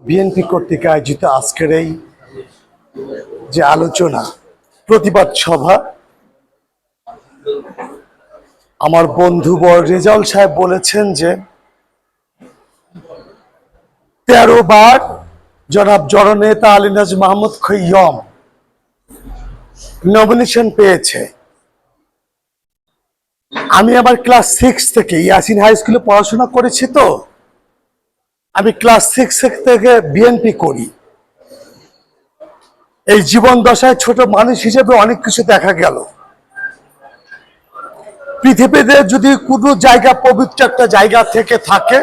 BNP কর্তৃক আয়োজিত আজকের এই যে আলোচনা প্রতিবাদ সভা, আমার বন্ধু রেজাউল সাহেব বলেছেন যে 13 বার জনাব জননেতা আলীনাজ মাহমুদ খৈয়ম নমিনেশন পেয়েছে। আমি আবার ক্লাস 6 থেকে ইয়াসিন হাই স্কুলে পড়াশোনা করেছি, তো আমি ক্লাস 6 থেকে বিএনপি করি। এই জীবন দশায় ছোট মানুষ হিসেবে অনেক কিছু দেখা গেল। পৃথিবীতে যদি কোনো জায়গা পবিত্র একটা জায়গা থেকে থাকে,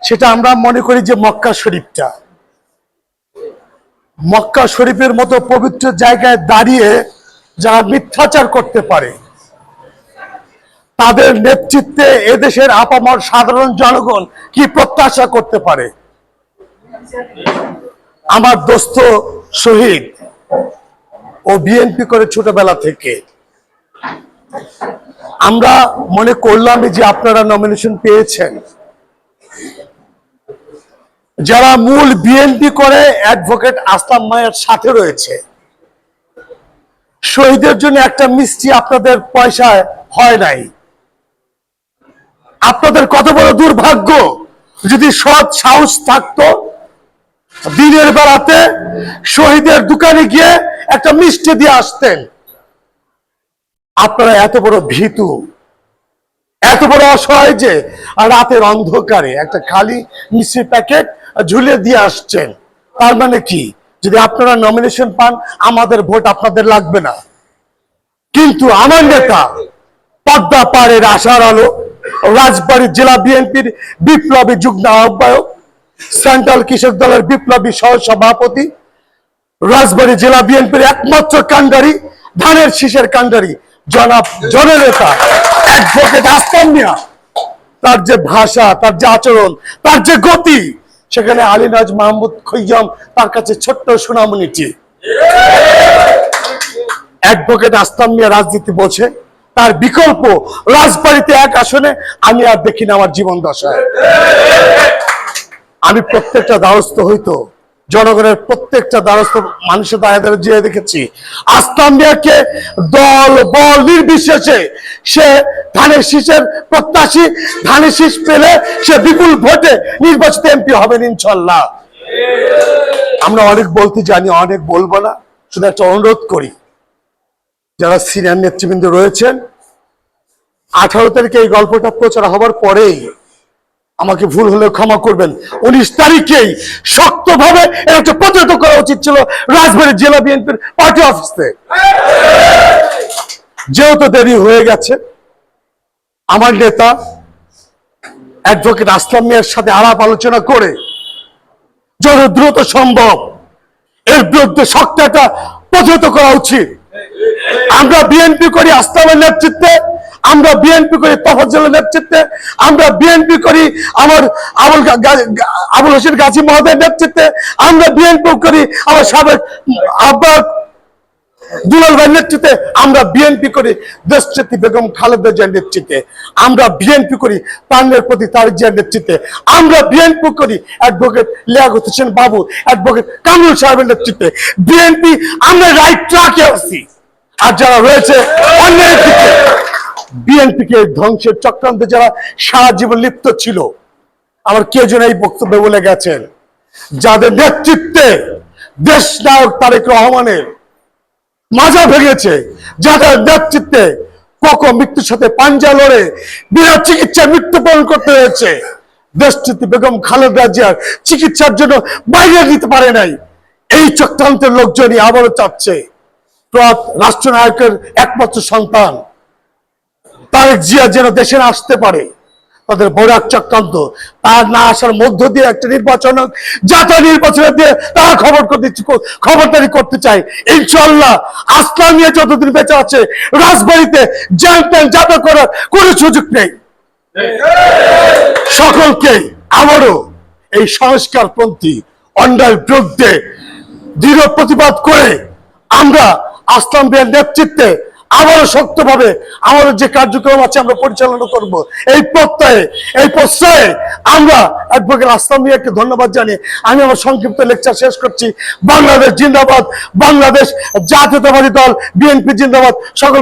সেটা আমরা মনে করি যে মক্কা শরীফটা। মক্কা শরীফের মতো পবিত্র জায়গায় দাঁড়িয়ে যারা মিথ্যাচার করতে পারে, তাদের নেতৃত্বে এদেশের আপামর সাধারণ জনগণ কি প্রত্যাশা করতে পারে? আমার দোস্ত শহীদ ও বিএনপি করে ছোটবেলা থেকে। আমরা মনে করলাম যে আপনারা নমিনেশন পেয়েছেন। যারা মূল বিএনপি করে অ্যাডভোকেট আসলাম মায়ের সাথে রয়েছে, শহীদের জন্য একটা মিষ্টি আপনাদের পয়সায় হয় নাই। আপনাদের কত বড় দুর্ভাগ্য! যদি সৎ সাহস থাকতো, দিনের বেলাতে শহীদের দোকানে গিয়ে একটা মিষ্টি দিয়ে আসতেন। আপনারা এত বড় ভীতু, এত বড় অসহায় যে রাতের অন্ধকারে একটা খালি মিষ্টির প্যাকেট ঝুলিয়ে দিয়ে আসছেন। তার মানে কি? যদি আপনারা নমিনেশন পান, আমাদের ভোট আপনাদের লাগবে না। কিন্তু আমার নেতা, পদ্মা পাড়ের আশার আলো, রাজবাড়ী জেলা বিএনপির বিপ্লবী যুগ্ম আহ্বায়ক, সেন্ট্রাল কৃষক দলের বিপ্লবী সহ সভাপতি, রাজবাড়ী জেলা বিএনপির একমাত্র কান্ডারি, ধানের শীষের কান্ডারি জনাব জননেতা অ্যাডভোকেট আসলাম মিয়া, তার যে ভাষা, তার যে আচরণ, তার যে গতি, সেখানে আলীনাজ মাহমুদ খৈয়ম তার কাছে ছোট্ট সোনামণিটি। অ্যাডভোকেট আসলাম মিয়া রাজনীতি বোঝে, তার বিকল্প রাজবাড়ীতে এক আসনে আমি আর দেখি না আমার জীবন দশায়। আমি প্রত্যেকটা দ্বারস্থ হইতো, জনগণের প্রত্যেকটা দ্বারস্থ মানুষের দাঁড়িয়ে যেয়ে দেখেছি আসলাম মিয়াকে দল বল নির্বিশেষে সে ধানের শীষের প্রত্যাশী। ধানের শীষ পেলে সে বিপুল ভোটে নির্বাচিত এমপি হবেন ইনশাল্লাহ। আমরা অনেক বলতে জানি, অনেক বলবো না। শুধু একটা অনুরোধ করি, যারা সিনিয়র নেতৃবৃন্দ রয়েছেন, 18 তারিখে এই গল্পটা প্রচার হবার পরেই, আমাকে ভুল হলে ক্ষমা করবেন, 19 তারিখেই শক্তভাবে একটা প্রতিহত করা উচিত ছিল রাজবাড়ী জেলা বিএনপির পার্টি অফিসে। যেহেতু দেরি হয়ে গেছে, আমার নেতা অ্যাডভোকেট আসলাম মিয়ার সাথে আলাপ আলোচনা করে যত দ্রুত সম্ভব এর বিরুদ্ধে শক্ত একটা প্রতিহত করা উচিত। আমরা বিএনপি করি আসলামের নেতৃত্বে, আমরা বিএনপি করি তফাজ্জলের নেতৃত্বে, আমরা বিএনপি করি আমার আবুল হোসেন গাজী মহোদয়ের নেতৃত্বে, আমরা বিএনপি করি আমার সাবেক আহ্বায়ক দুলাল ভাইয়ের নেতৃত্বে, আমরা বিএনপি করি দেশনেত্রী বেগম খালেদা জিয়ার নেতৃত্বে, আমরা বিএনপি করি প্রাণের প্রতি তারেক জিয়ার নেতৃত্বে, আমরা বিএনপি করি অ্যাডভোকেট লিয়াকত হোসেন বাবু, অ্যাডভোকেট কামরুল সাহেবের নেতৃত্বে। বিএনপি আমরা রাইট ট্র্যাকে আছি। আর যারা রয়েছে অন্যের দিকে, বিএনপিকে ধ্বংসের চক্রান্তে যারা সারা জীবন লিপ্ত ছিল, আমার কে যেন এই বক্তব্যে বলে গেছেন, যাদের নেতৃত্বে দেশ নায়ক তারেক রহমানের মাজা ভেঙেছে, যাদের নেতৃত্বে কোকো মৃত্যুর সাথে পাঞ্জা লড়ে বিনা চিকিৎসায় মৃত্যুবরণ করতে হয়েছে, দেশনেত্রী বেগম খালেদা জিয়ার চিকিৎসার জন্য বাইরে দিতে পারে নাই, এই চক্রান্তের লোকজনই আবারও চাচ্ছে রাষ্ট্রনায়কের একমাত্র সন্তান তারেক জিয়া যেন দেশে আসতে পারে। তাদের বড় এক চক্রান্ত, তার না আসার মধ্য দিয়ে একটা নির্বাচন, জাতীয় নির্বাচনের দিয়ে তারা খবরদারি করতে চায়। ইনশাল্লাহ আসলাম মিয়া যতদিন বেঁচে আছে, রাজবাড়ীতে যাতা করার কোনো সুযোগ নেই। সকলকে আবারও এই সংস্কারপন্থী অন্যায়ের বিরুদ্ধে দৃঢ় প্রতিবাদ করে আমরা আসলাম মিয়ার নেতৃত্বে আবারও শক্তভাবে আমাদের যে কার্যক্রম আছে আমরা পরিচালনা করব। এই প্রত্যয়ে আমরা অ্যাডভোকেট আসলাম মিয়াকে ধন্যবাদ জানিয়ে আমি আমার সংক্ষিপ্ত লেকচার শেষ করছি। বাংলাদেশ জিন্দাবাদ, বাংলাদেশ জাতীয়তাবাদী দল বিএনপি জিন্দাবাদ। সকল